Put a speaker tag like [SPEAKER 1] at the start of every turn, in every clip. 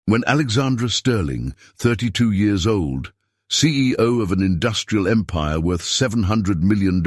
[SPEAKER 1] When Alexandra Sterling, 32 years old, CEO of an industrial empire worth $700 million,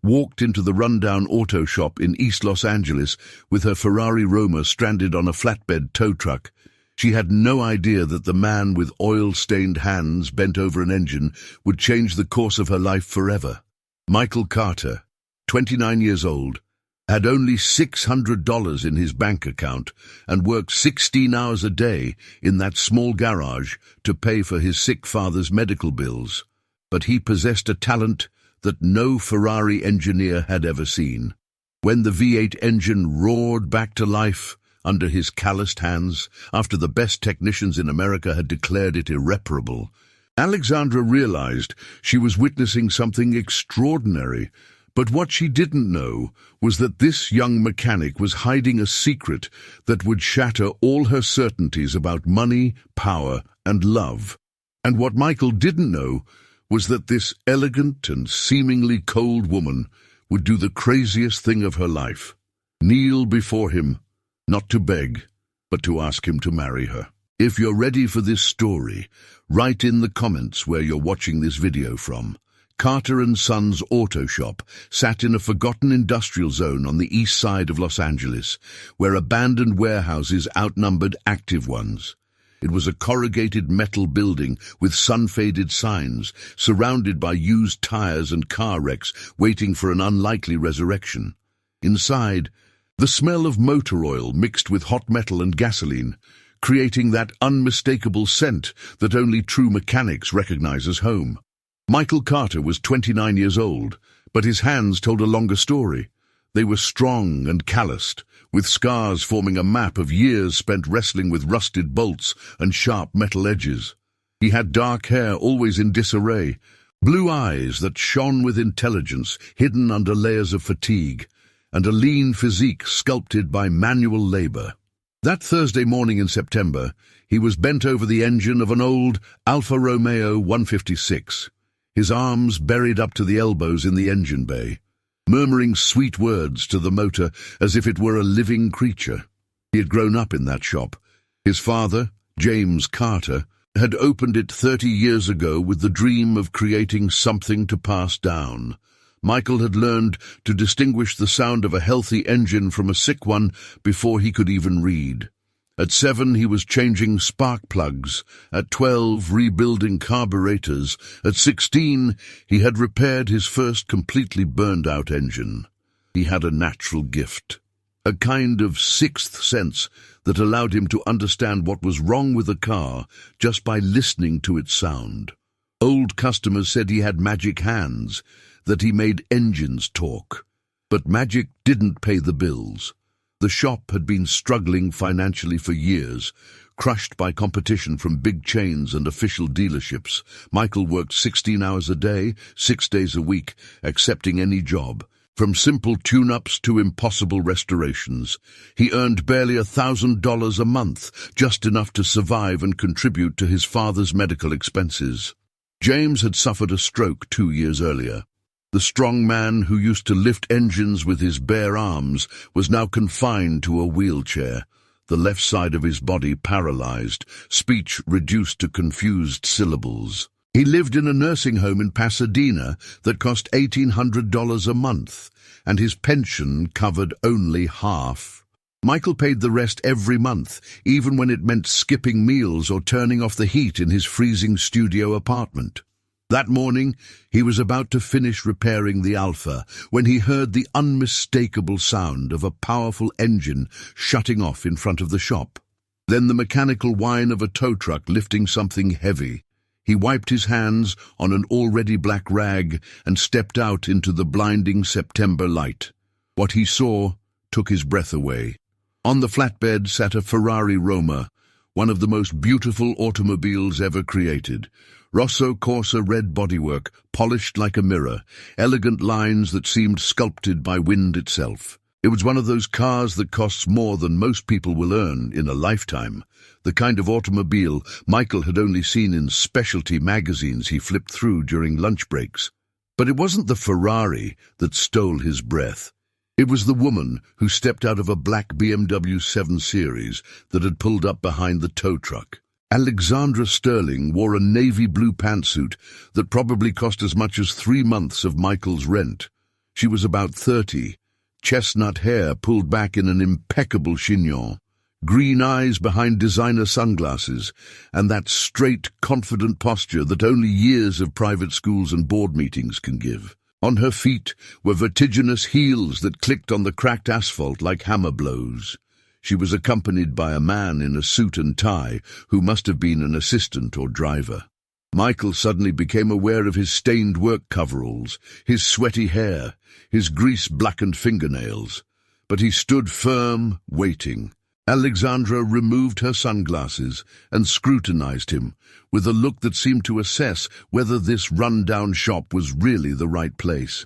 [SPEAKER 1] walked into the rundown auto shop in East Los Angeles with her Ferrari Roma stranded on a flatbed tow truck, she had no idea that the man with oil-stained hands bent over an engine would change the course of her life forever. Michael Carter, 29 years old, had only $600 in his bank account and worked 16 hours a day in that small garage to pay for his sick father's medical bills. But he possessed a talent that no Ferrari engineer had ever seen. When the V8 engine roared back to life under his calloused hands, after the best technicians in America had declared it irreparable, Alexandra realized she was witnessing something extraordinary. But what she didn't know was that this young mechanic was hiding a secret that would shatter all her certainties about money, power, and love. And what Michael didn't know was that this elegant and seemingly cold woman would do the craziest thing of her life: kneel before him, not to beg, but to ask him to marry her. If you're ready for this story, write in the comments where you're watching this video from. Carter & Sons Auto Shop sat in a forgotten industrial zone on the east side of Los Angeles, where abandoned warehouses outnumbered active ones. It was a corrugated metal building with sun-faded signs, surrounded by used tires and car wrecks waiting for an unlikely resurrection. Inside, the smell of motor oil mixed with hot metal and gasoline, creating that unmistakable scent that only true mechanics recognize as home. Michael Carter was 29 years old, but his hands told a longer story. They were strong and calloused, with scars forming a map of years spent wrestling with rusted bolts and sharp metal edges. He had dark hair always in disarray, blue eyes that shone with intelligence hidden under layers of fatigue, and a lean physique sculpted by manual labor. That Thursday morning in September, he was bent over the engine of an old Alfa Romeo 156. His arms buried up to the elbows in the engine bay, murmuring sweet words to the motor as if it were a living creature. He had grown up in that shop. His father, James Carter, had opened it 30 years ago with the dream of creating something to pass down. Michael had learned to distinguish the sound of a healthy engine from a sick one before he could even read. At 7, he was changing spark plugs. At 12, rebuilding carburetors. At 16, he had repaired his first completely burned-out engine. He had a natural gift, a kind of sixth sense that allowed him to understand what was wrong with a car just by listening to its sound. Old customers said he had magic hands, that he made engines talk. But magic didn't pay the bills. The shop had been struggling financially for years, crushed by competition from big chains and official dealerships. Michael worked 16 hours a day, 6 days a week, accepting any job, from simple tune-ups to impossible restorations. He earned barely $1,000 a month, just enough to survive and contribute to his father's medical expenses. James had suffered a stroke 2 years earlier. The strong man who used to lift engines with his bare arms was now confined to a wheelchair, the left side of his body paralyzed, speech reduced to confused syllables. He lived in a nursing home in Pasadena that cost $1,800 a month, and his pension covered only half. Michael paid the rest every month, even when it meant skipping meals or turning off the heat in his freezing studio apartment. That morning, he was about to finish repairing the Alfa when he heard the unmistakable sound of a powerful engine shutting off in front of the shop. Then the mechanical whine of a tow truck lifting something heavy. He wiped his hands on an already black rag and stepped out into the blinding September light. What he saw took his breath away. On the flatbed sat a Ferrari Roma, one of the most beautiful automobiles ever created. Rosso Corsa red bodywork, polished like a mirror, elegant lines that seemed sculpted by wind itself. It was one of those cars that costs more than most people will earn in a lifetime, the kind of automobile Michael had only seen in specialty magazines he flipped through during lunch breaks. But it wasn't the Ferrari that stole his breath. It was the woman who stepped out of a black BMW 7 Series that had pulled up behind the tow truck. Alexandra Sterling wore a navy blue pantsuit that probably cost as much as 3 months of Michael's rent. She was about 30, chestnut hair pulled back in an impeccable chignon, green eyes behind designer sunglasses, and that straight, confident posture that only years of private schools and board meetings can give. On her feet were vertiginous heels that clicked on the cracked asphalt like hammer blows. She was accompanied by a man in a suit and tie who must have been an assistant or driver. Michael suddenly became aware of his stained work coveralls, his sweaty hair, his grease-blackened fingernails. But he stood firm, waiting. Alexandra removed her sunglasses and scrutinized him with a look that seemed to assess whether this run-down shop was really the right place.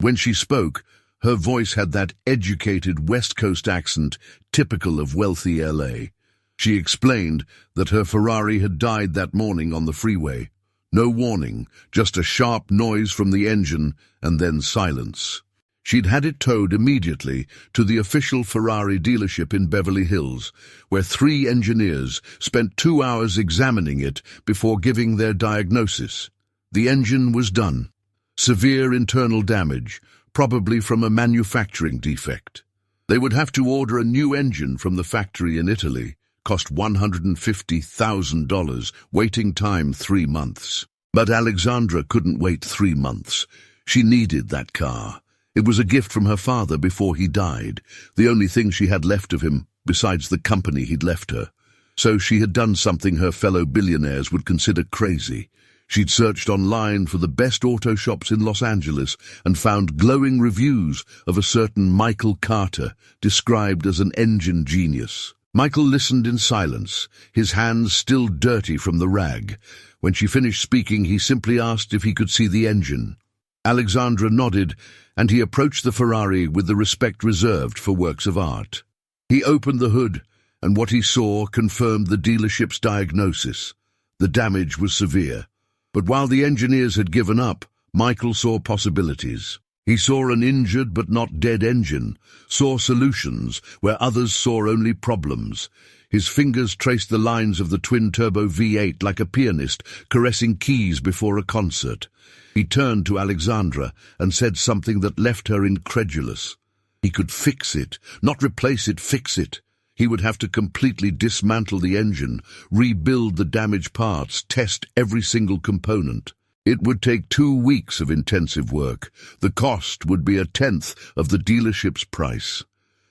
[SPEAKER 1] When she spoke, her voice had that educated West Coast accent typical of wealthy LA. She explained that her Ferrari had died that morning on the freeway. No warning, just a sharp noise from the engine and then silence. She'd had it towed immediately to the official Ferrari dealership in Beverly Hills, where 3 engineers spent 2 hours examining it before giving their diagnosis. The engine was done. Severe internal damage, probably from a manufacturing defect. They would have to order a new engine from the factory in Italy, cost $150,000, waiting time 3 months. But Alexandra couldn't wait 3 months. She needed that car. It was a gift from her father before he died, the only thing she had left of him besides the company he'd left her. So she had done something her fellow billionaires would consider crazy. She'd searched online for the best auto shops in Los Angeles and found glowing reviews of a certain Michael Carter, described as an engine genius. Michael listened in silence, his hands still dirty from the rag. When she finished speaking, he simply asked if he could see the engine. Alexandra nodded, and he approached the Ferrari with the respect reserved for works of art. He opened the hood, and what he saw confirmed the dealership's diagnosis. The damage was severe. But while the engineers had given up, Michael saw possibilities. He saw an injured but not dead engine, saw solutions where others saw only problems. His fingers traced the lines of the twin-turbo V8 like a pianist caressing keys before a concert. He turned to Alexandra and said something that left her incredulous. He could fix it, not replace it, fix it. He would have to completely dismantle the engine, rebuild the damaged parts, test every single component. It would take 2 weeks of intensive work. The cost would be 1/10 of the dealership's price.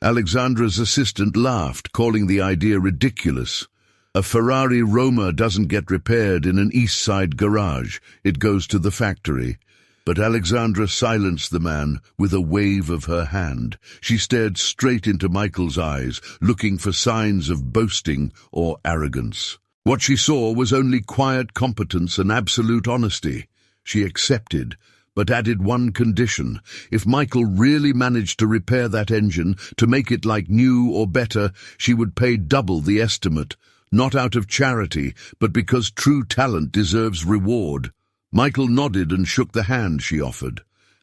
[SPEAKER 1] Alexandra's assistant laughed, calling the idea ridiculous. A Ferrari Roma doesn't get repaired in an East Side garage. It goes to the factory. But Alexandra silenced the man with a wave of her hand. She stared straight into Michael's eyes, looking for signs of boasting or arrogance. What she saw was only quiet competence and absolute honesty. She accepted, but added one condition. If Michael really managed to repair that engine, to make it like new or better, she would pay double the estimate. Not out of charity, but because true talent deserves reward. Michael nodded and shook the hand she offered.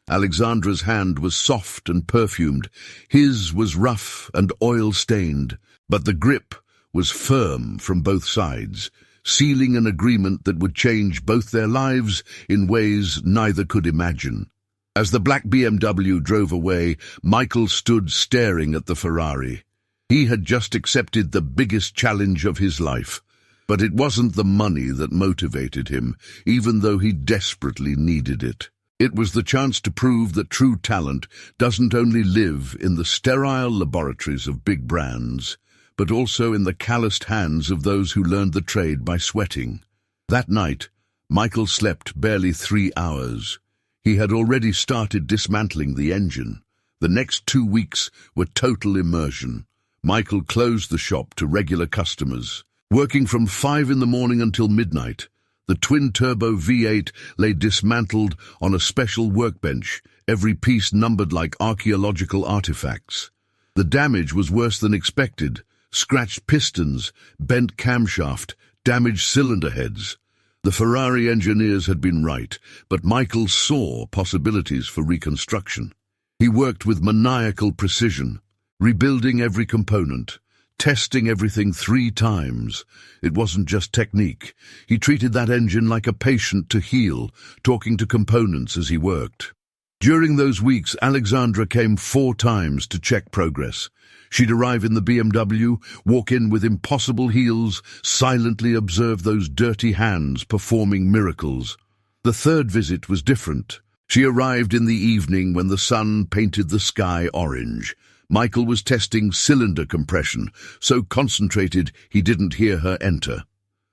[SPEAKER 1] Alexandra's hand was soft and perfumed. His was rough and oil-stained, but the grip was firm from both sides, sealing an agreement that would change both their lives in ways neither could imagine. As the black BMW drove away, Michael stood staring at the Ferrari. He had just accepted the biggest challenge of his life. But it wasn't the money that motivated him, even though he desperately needed it. It was the chance to prove that true talent doesn't only live in the sterile laboratories of big brands, but also in the calloused hands of those who learned the trade by sweating. That night, Michael slept barely 3 hours. He had already started dismantling the engine. The next 2 weeks were total immersion. Michael closed the shop to regular customers. Working from 5 in the morning until midnight, the twin-turbo V8 lay dismantled on a special workbench, every piece numbered like archaeological artifacts. The damage was worse than expected. Scratched pistons, bent camshaft, damaged cylinder heads. The Ferrari engineers had been right, but Michael saw possibilities for reconstruction. He worked with maniacal precision, rebuilding every component, testing everything 3 times. It wasn't just technique. He treated that engine like a patient to heal, talking to components as he worked. During those weeks, Alexandra came 4 times to check progress. She'd arrive in the BMW, walk in with impossible heels, silently observe those dirty hands performing miracles. The 3rd visit was different. She arrived in the evening when the sun painted the sky orange. Michael was testing cylinder compression, so concentrated he didn't hear her enter.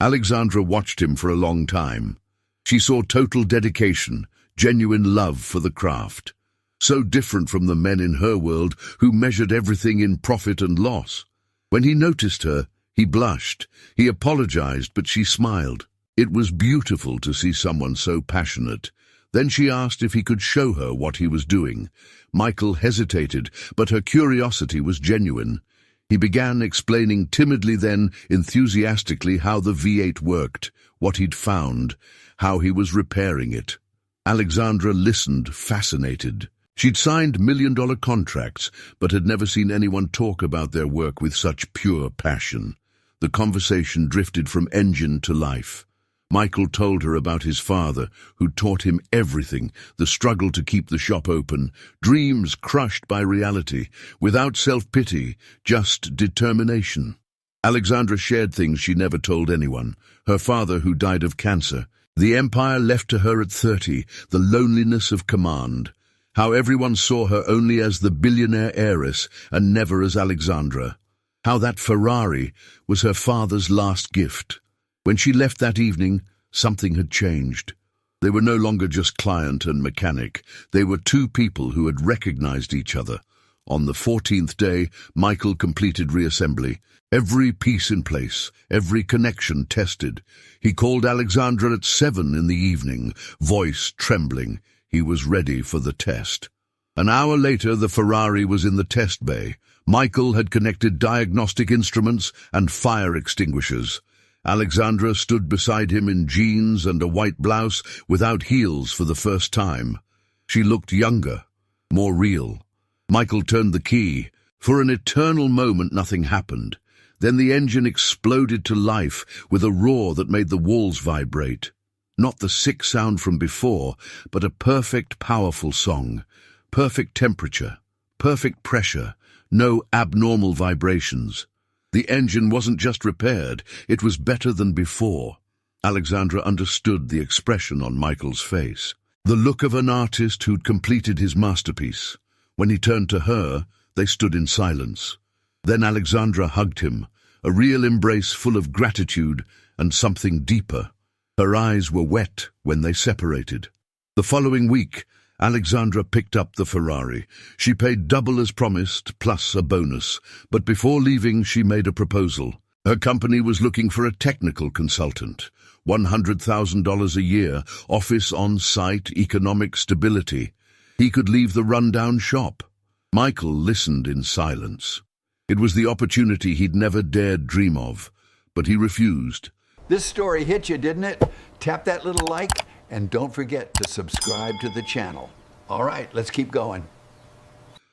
[SPEAKER 1] Alexandra watched him for a long time. She saw total dedication, genuine love for the craft. So different from the men in her world who measured everything in profit and loss. When he noticed her, he blushed. He apologized, but she smiled. It was beautiful to see someone so passionate. Then she asked if he could show her what he was doing. Michael hesitated, but her curiosity was genuine. He began explaining timidly, then enthusiastically, how the V8 worked, what he'd found, how he was repairing it. Alexandra listened, fascinated. She'd signed million-dollar contracts, but had never seen anyone talk about their work with such pure passion. The conversation drifted from engine to life. Michael told her about his father, who taught him everything, the struggle to keep the shop open, dreams crushed by reality, without self-pity, just determination. Alexandra shared things she never told anyone. Her father, who died of cancer, the empire left to her at 30, the loneliness of command, how everyone saw her only as the billionaire heiress and never as Alexandra, how that Ferrari was her father's last gift. When she left that evening, something had changed. They were no longer just client and mechanic. They were 2 people who had recognized each other. On the 14th day, Michael completed reassembly. Every piece in place, every connection tested. He called Alexandra at 7 in the evening, voice trembling. He was ready for the test. An hour later, the Ferrari was in the test bay. Michael had connected diagnostic instruments and fire extinguishers. Alexandra stood beside him in jeans and a white blouse, without heels for the first time. She looked younger, more real. Michael turned the key. For an eternal moment, nothing happened. Then the engine exploded to life with a roar that made the walls vibrate. Not the sick sound from before, but a perfect, powerful song. Perfect temperature, perfect pressure, no abnormal vibrations. The engine wasn't just repaired, it was better than before. Alexandra understood the expression on Michael's face. The look of an artist who'd completed his masterpiece. When he turned to her, they stood in silence. Then Alexandra hugged him, a real embrace full of gratitude and something deeper. Her eyes were wet when they separated. The following week, Alexandra picked up the Ferrari. She paid double as promised, plus a bonus. But before leaving, she made a proposal. Her company was looking for a technical consultant. $100,000 a year, office on-site, economic stability. He could leave the rundown shop. Michael listened in silence. It was the opportunity he'd never dared dream of, but he refused.
[SPEAKER 2] This story hit you, didn't it? Tap that little like, and don't forget to subscribe to the channel. All right, let's keep going.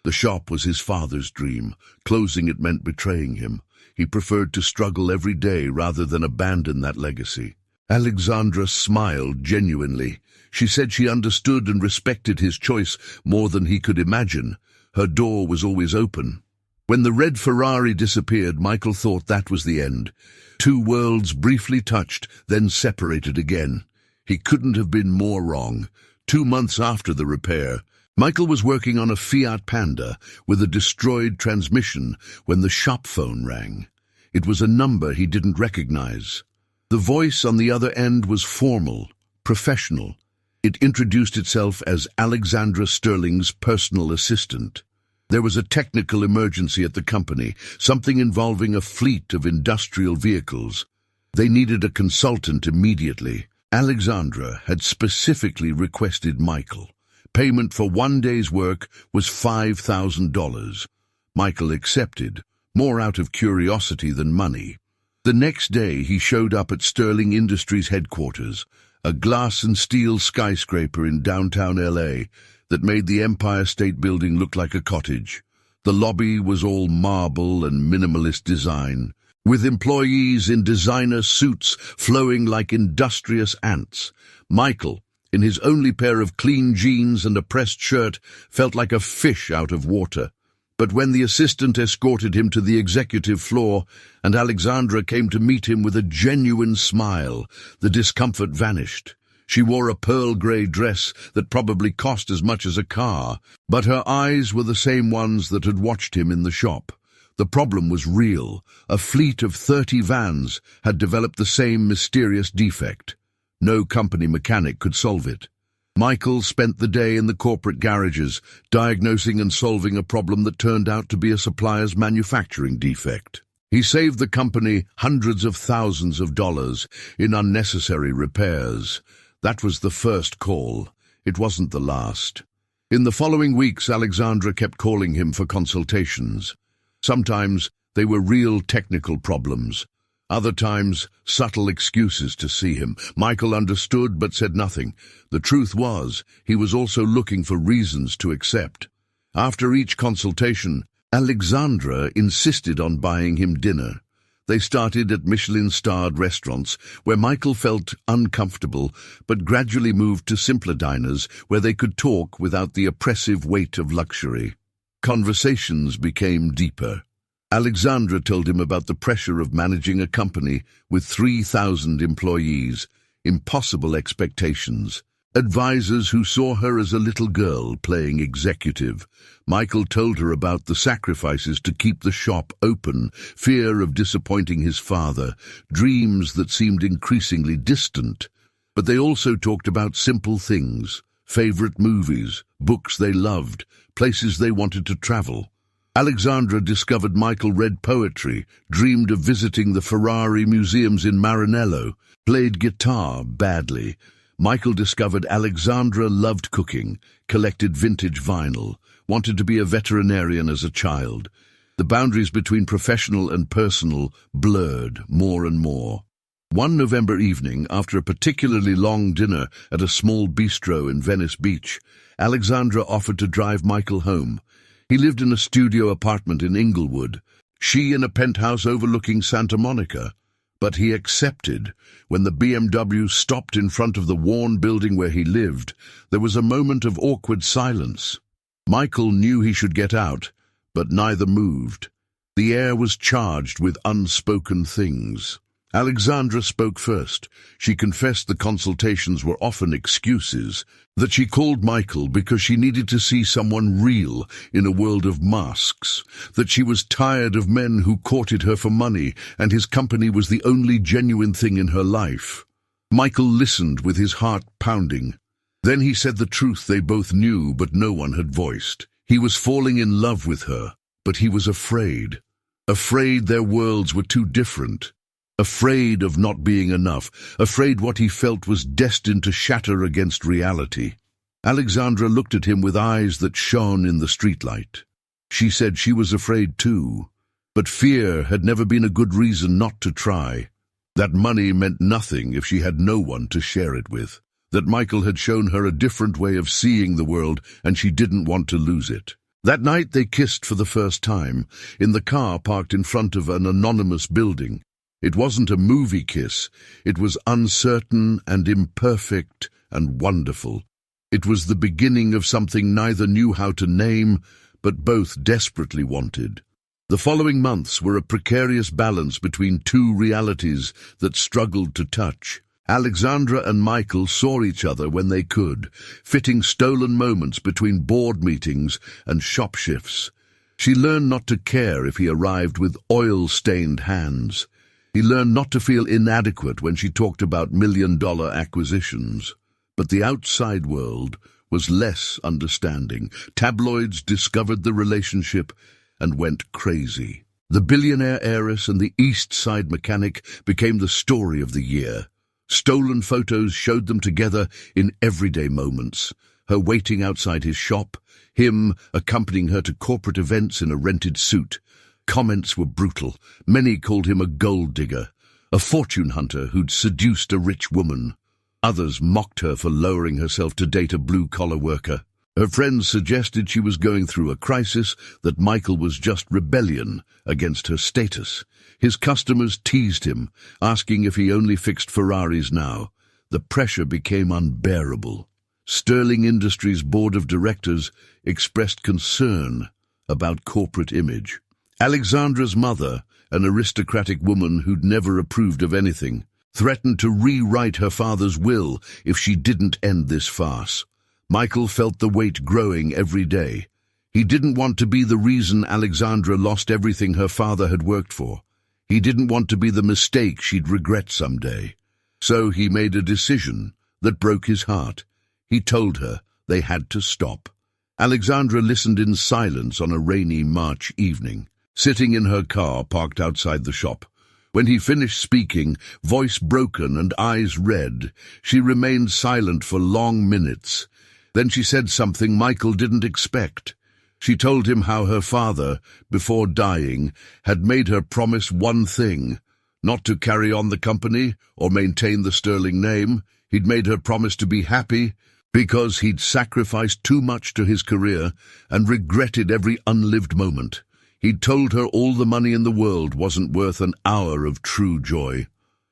[SPEAKER 1] The shop was his father's dream. Closing it meant betraying him. He preferred to struggle every day rather than abandon that legacy. Alexandra smiled genuinely. She said she understood and respected his choice more than he could imagine. Her door was always open. When the red Ferrari disappeared, Michael thought that was the end. 2 worlds briefly touched, then separated again. He couldn't have been more wrong. 2 months after the repair, Michael was working on a Fiat Panda with a destroyed transmission when the shop phone rang. It was a number he didn't recognize. The voice on the other end was formal, professional. It introduced itself as Alexandra Sterling's personal assistant. There was a technical emergency at the company, something involving a fleet of industrial vehicles. They needed a consultant immediately. Alexandra had specifically requested Michael. Payment for 1 day's work was $5,000. Michael accepted, more out of curiosity than money. The next day he showed up at Sterling Industries headquarters, a glass and steel skyscraper in downtown LA. that made the Empire State Building look like a cottage. The lobby was all marble and minimalist design, with employees in designer suits flowing like industrious ants. Michael, in his only pair of clean jeans and a pressed shirt, felt like a fish out of water. But when the assistant escorted him to the executive floor and Alexandra came to meet him with a genuine smile, the discomfort vanished. She wore a pearl-grey dress that probably cost as much as a car, but her eyes were the same ones that had watched him in the shop. The problem was real. A fleet of 30 vans had developed the same mysterious defect. No company mechanic could solve it. Michael spent the day in the corporate garages, diagnosing and solving a problem that turned out to be a supplier's manufacturing defect. He saved the company hundreds of thousands of dollars in unnecessary repairs. That was the first call. It wasn't the last. In the following weeks, Alexandra kept calling him for consultations. Sometimes they were real technical problems. Other times, subtle excuses to see him. Michael understood but said nothing. The truth was, he was also looking for reasons to accept. After each consultation, Alexandra insisted on buying him dinner. They started at Michelin-starred restaurants where Michael felt uncomfortable, but gradually moved to simpler diners where they could talk without the oppressive weight of luxury. Conversations became deeper. Alexandra told him about the pressure of managing a company with 3,000 employees, impossible expectations, advisors who saw her as a little girl playing executive. Michael told her about the sacrifices to keep the shop open, fear of disappointing his father, dreams that seemed increasingly distant. But they also talked about simple things, favorite movies, books they loved, places they wanted to travel. Alexandra discovered Michael read poetry, dreamed of visiting the Ferrari museums in Maranello, played guitar badly. Michael discovered Alexandra loved cooking, collected vintage vinyl, wanted to be a veterinarian as a child. The boundaries between professional and personal blurred more and more. One November evening, after a particularly long dinner at a small bistro in Venice Beach, Alexandra offered to drive Michael home. He lived in a studio apartment in Inglewood, she in a penthouse overlooking Santa Monica. But he accepted. When the BMW stopped in front of the worn building where he lived, there was a moment of awkward silence. Michael knew he should get out, but neither moved. The air was charged with unspoken things. Alexandra spoke first. She confessed the consultations were often excuses, that she called Michael because she needed to see someone real in a world of masks, that she was tired of men who courted her for money and his company was the only genuine thing in her life. Michael listened with his heart pounding. Then he said the truth they both knew but no one had voiced. He was falling in love with her, but he was afraid. Afraid their worlds were too different. Afraid of not being enough, afraid what he felt was destined to shatter against reality. Alexandra looked at him with eyes that shone in the streetlight. She said she was afraid too, but fear had never been a good reason not to try. That money meant nothing if she had no one to share it with. That Michael had shown her a different way of seeing the world and she didn't want to lose it. That night they kissed for the first time, in the car parked in front of an anonymous building. It wasn't a movie kiss. It was uncertain and imperfect and wonderful. It was the beginning of something neither knew how to name, but both desperately wanted. The following months were a precarious balance between two realities that struggled to touch. Alexandra and Michael saw each other when they could, fitting stolen moments between board meetings and shop shifts. She learned not to care if he arrived with oil-stained hands. He learned not to feel inadequate when she talked about million-dollar acquisitions. But the outside world was less understanding. Tabloids discovered the relationship and went crazy. The billionaire heiress and the East Side mechanic became the story of the year. Stolen photos showed them together in everyday moments. Her waiting outside his shop, him accompanying her to corporate events in a rented suit. Comments were brutal. Many called him a gold digger, a fortune hunter who'd seduced a rich woman. Others mocked her for lowering herself to date a blue-collar worker. Her friends suggested she was going through a crisis, that Michael was just rebellion against her status. His customers teased him, asking if he only fixed Ferraris now. The pressure became unbearable. Sterling Industries' board of directors expressed concern about corporate image. Alexandra's mother, an aristocratic woman who'd never approved of anything, threatened to rewrite her father's will if she didn't end this farce. Michael felt the weight growing every day. He didn't want to be the reason Alexandra lost everything her father had worked for. He didn't want to be the mistake she'd regret someday. So he made a decision that broke his heart. He told her they had to stop. Alexandra listened in silence on a rainy March evening, sitting in her car parked outside the shop. When he finished speaking, voice broken and eyes red, she remained silent for long minutes. Then she said something Michael didn't expect. She told him how her father, before dying, had made her promise one thing: not to carry on the company or maintain the Sterling name. He'd made her promise to be happy because he'd sacrificed too much to his career and regretted every unlived moment. He'd told her all the money in the world wasn't worth an hour of true joy.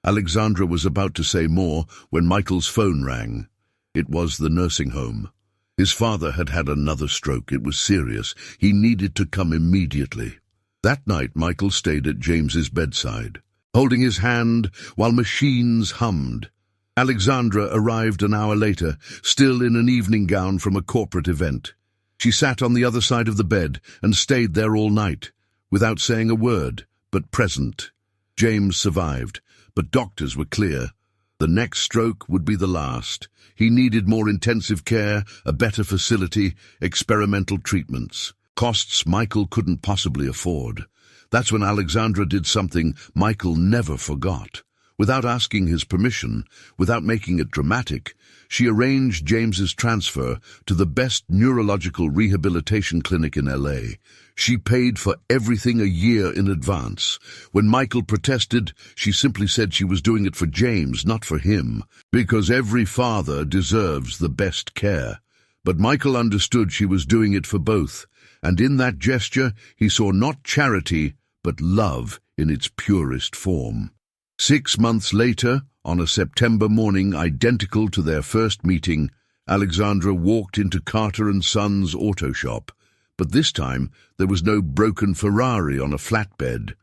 [SPEAKER 1] Alexandra was about to say more when Michael's phone rang. It was the nursing home. His father had had another stroke. It was serious. He needed to come immediately. That night, Michael stayed at James's bedside, holding his hand while machines hummed. Alexandra arrived an hour later, still in an evening gown from a corporate event. She sat on the other side of the bed and stayed there all night, without saying a word, but present. James survived, but doctors were clear. The next stroke would be the last. He needed more intensive care, a better facility, experimental treatments. Costs Michael couldn't possibly afford. That's when Alexandra did something Michael never forgot. Without asking his permission, without making it dramatic, she arranged James's transfer to the best neurological rehabilitation clinic in LA. She paid for everything a year in advance. When Michael protested, she simply said she was doing it for James, not for him, because every father deserves the best care. But Michael understood she was doing it for both, and in that gesture he saw not charity, but love in its purest form. 6 months later, on a September morning identical to their first meeting, Alexandra walked into Carter & Son's auto shop. But this time, there was no broken Ferrari on a flatbed.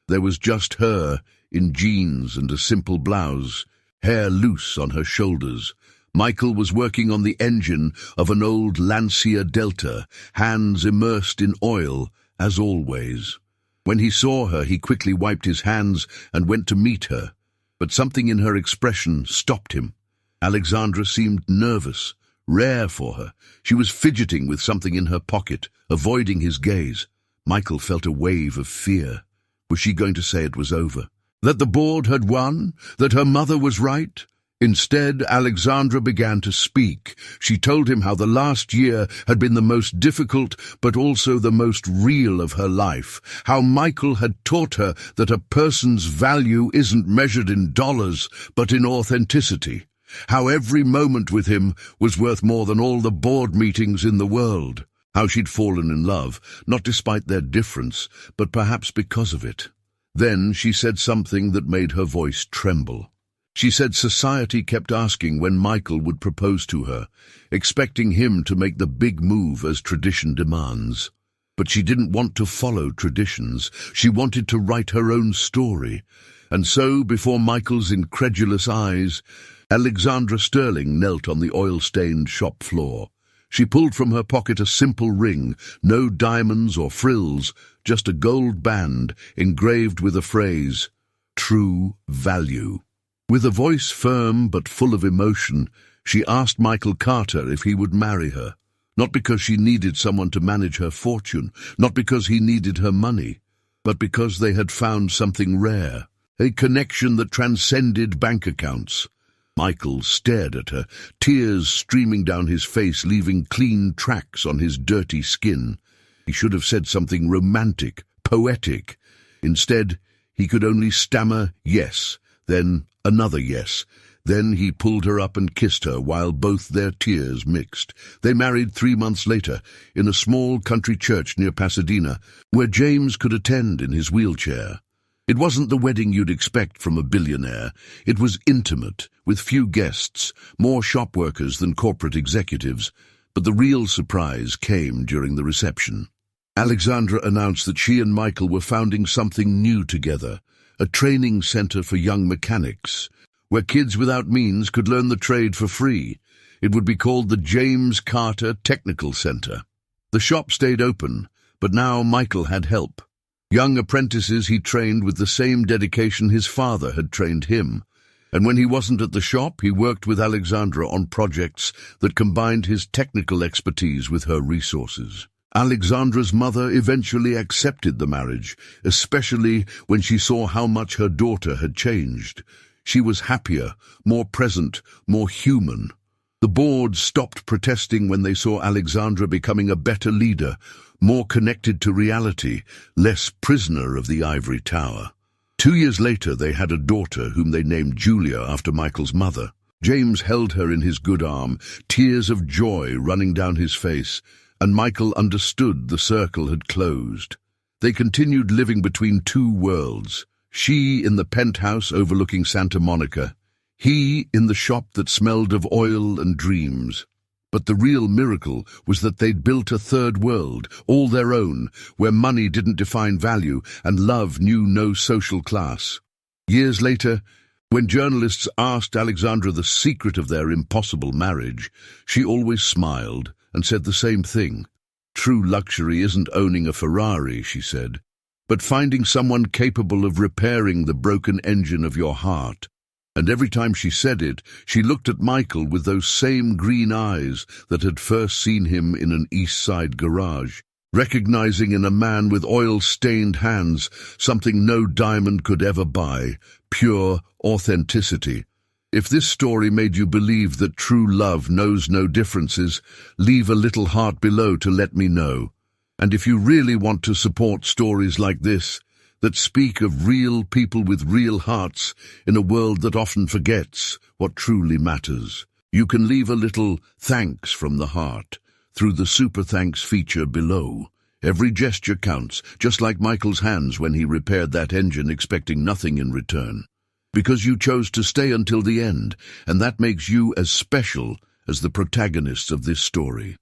[SPEAKER 1] There was just her, in jeans and a simple blouse, hair loose on her shoulders. Michael was working on the engine of an old Lancia Delta, hands immersed in oil, as always. When he saw her, he quickly wiped his hands and went to meet her. But something in her expression stopped him. Alexandra seemed nervous, rare for her. She was fidgeting with something in her pocket, avoiding his gaze. Michael felt a wave of fear. Was she going to say it was over? That the board had won? That her mother was right? Instead, Alexandra began to speak. She told him how the last year had been the most difficult, but also the most real of her life. How Michael had taught her that a person's value isn't measured in dollars, but in authenticity. How every moment with him was worth more than all the board meetings in the world. How she'd fallen in love, not despite their difference, but perhaps because of it. Then she said something that made her voice tremble. She said society kept asking when Michael would propose to her, expecting him to make the big move as tradition demands. But she didn't want to follow traditions. She wanted to write her own story. And so, before Michael's incredulous eyes, Alexandra Sterling knelt on the oil-stained shop floor. She pulled from her pocket a simple ring, no diamonds or frills, just a gold band engraved with a phrase, "True Value." With a voice firm but full of emotion, she asked Michael Carter if he would marry her. Not because she needed someone to manage her fortune, not because he needed her money, but because they had found something rare, a connection that transcended bank accounts. Michael stared at her, tears streaming down his face, leaving clean tracks on his dirty skin. He should have said something romantic, poetic. Instead, he could only stammer yes, then another yes, Then he pulled her up and kissed her while both their tears mixed. They married 3 months later in a small country church near Pasadena, where James could attend in his wheelchair. It wasn't the wedding you'd expect from a billionaire. It was intimate, with few guests, more shop workers than corporate executives. But the real surprise came during the reception. Alexandra announced that she and Michael were founding something new together, a training center for young mechanics, where kids without means could learn the trade for free. It would be called the James Carter Technical Center. The shop stayed open, but now Michael had help. Young apprentices he trained with the same dedication his father had trained him. And when he wasn't at the shop, he worked with Alexandra on projects that combined his technical expertise with her resources. Alexandra's mother eventually accepted the marriage, especially when she saw how much her daughter had changed. She was happier, more present, more human. The board stopped protesting when they saw Alexandra becoming a better leader, more connected to reality, less prisoner of the ivory tower. 2 years later, they had a daughter whom they named Julia after Michael's mother. James held her in his good arm, tears of joy running down his face, and Michael understood the circle had closed. They continued living between two worlds. She in the penthouse overlooking Santa Monica, he in the shop that smelled of oil and dreams. But the real miracle was that they'd built a third world, all their own, where money didn't define value and love knew no social class. Years later, when journalists asked Alexandra the secret of their impossible marriage, she always smiled and said the same thing. True luxury isn't owning a Ferrari, she said, but finding someone capable of repairing the broken engine of your heart. And every time she said it, she looked at Michael with those same green eyes that had first seen him in an East Side garage, recognizing in a man with oil-stained hands something no diamond could ever buy, pure authenticity. If this story made you believe that true love knows no differences, leave a little heart below to let me know. And if you really want to support stories like this, that speak of real people with real hearts in a world that often forgets what truly matters, you can leave a little thanks from the heart through the Super Thanks feature below. Every gesture counts, just like Michael's hands when he repaired that engine expecting nothing in return. Because you chose to stay until the end, and that makes you as special as the protagonists of this story.